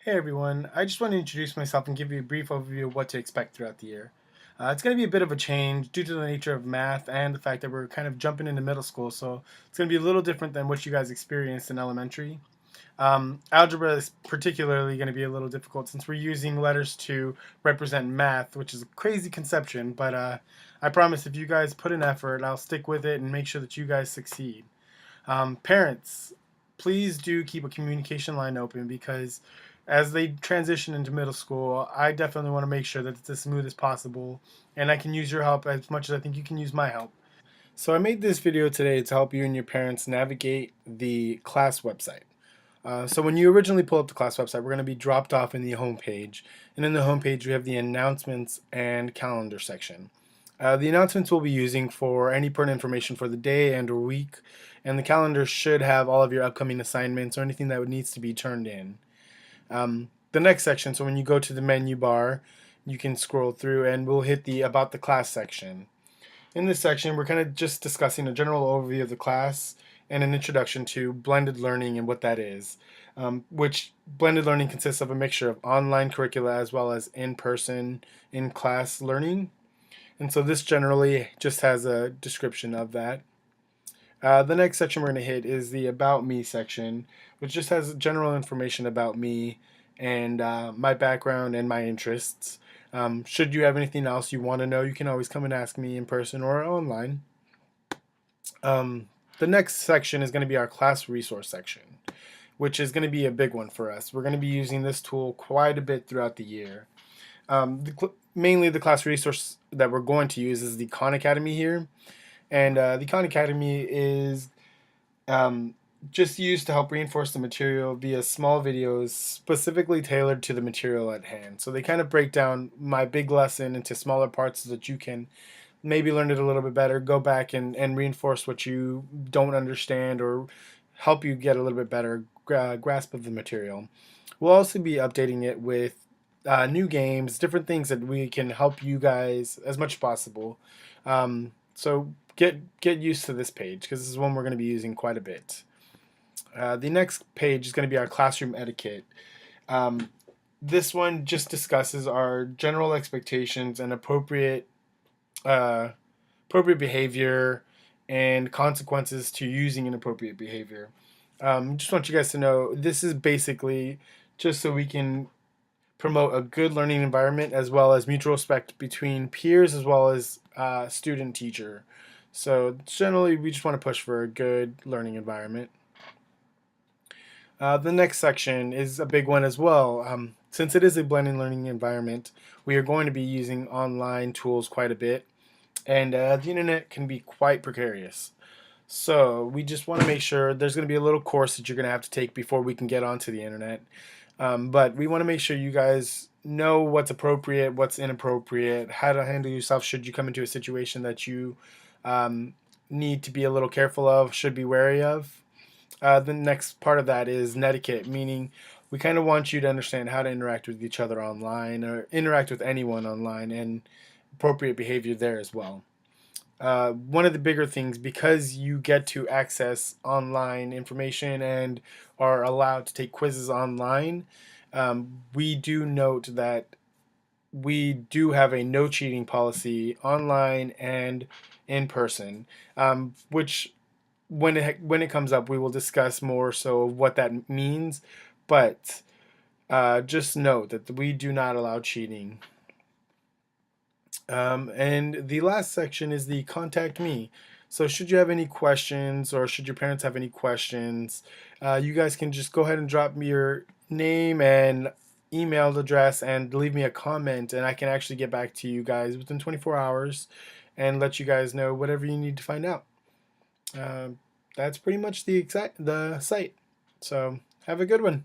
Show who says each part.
Speaker 1: Hey everyone, I just want to introduce myself and give you a brief overview of what to expect throughout the year. It's going to be a bit of a change due to the nature of math and the fact that we're kind of jumping into middle school, so it's going to be a little different than what you guys experienced in elementary. Algebra is particularly going to be a little difficult since we're using letters to represent math, which is a crazy conception, but I promise if you guys put an effort, I'll stick with it and make sure that you guys succeed. Parents, please do keep a communication line open because as they transition into middle school, I definitely want to make sure that it's as smooth as possible and I can use your help as much as I think you can use my help. So I made this video today to help you and your parents navigate the class website. So when you originally pull up the class website, we're going to be dropped off in the home page. And in the home page, we have the announcements and calendar section. The announcements we'll be using for any pertinent information for the day and or week, and the calendar should have all of your upcoming assignments or anything that needs to be turned in. The next section, so when you go to the menu bar, you can scroll through and we'll hit the About the Class section. In this section, we're kind of just discussing a general overview of the class and an introduction to blended learning and what that is. Which blended learning consists of a mixture of online curricula as well as in-person, in-class learning. And so this generally just has a description of that. The next section we're going to hit is the About Me section, which just has general information about me and my background and my interests. Should you have anything else you want to know, you can always come and ask me in person or online. The next section is going to be our class resource section, which is going to be a big one for us. We're going to be using this tool quite a bit throughout the year. Mainly the class resource that we're going to use is the Khan Academy here. And the Khan Academy is just used to help reinforce the material via small videos specifically tailored to the material at hand. So they kind of break down my big lesson into smaller parts so that you can maybe learn it a little bit better, go back and reinforce what you don't understand or help you get a little bit better grasp of the material. We'll also be updating it with new games, different things that we can help you guys as much as possible. So get used to this page because this is one we're going to be using quite a bit. The next page is going to be our classroom etiquette. This one just discusses our general expectations and appropriate behavior and consequences to using inappropriate behavior. Just want you guys to know this is basically just so we can promote a good learning environment as well as mutual respect between peers as well as student teacher. So generally we just want to push for a good learning environment. The next section is a big one as well. Since it is a blended learning environment, we are going to be using online tools quite a bit, and the internet can be quite precarious. So we just want to make sure there's going to be a little course that you're going to have to take before we can get onto the internet. But we want to make sure you guys know what's appropriate, what's inappropriate, how to handle yourself should you come into a situation that you need to be a little careful of, should be wary of. The next part of that is netiquette, meaning we kind of want you to understand how to interact with each other online or interact with anyone online and appropriate behavior there as well. One of the bigger things, because you get to access online information and are allowed to take quizzes online, we do note that we do have a no cheating policy online and in person, which when it comes up, we will discuss more so what that means. But just note that we do not allow cheating. And the last section is the contact me. So should you have any questions or should your parents have any questions, you guys can just go ahead and drop me your name and email address and leave me a comment, and I can actually get back to you guys within 24 hours and let you guys know whatever you need to find out. That's pretty much the site. So have a good one.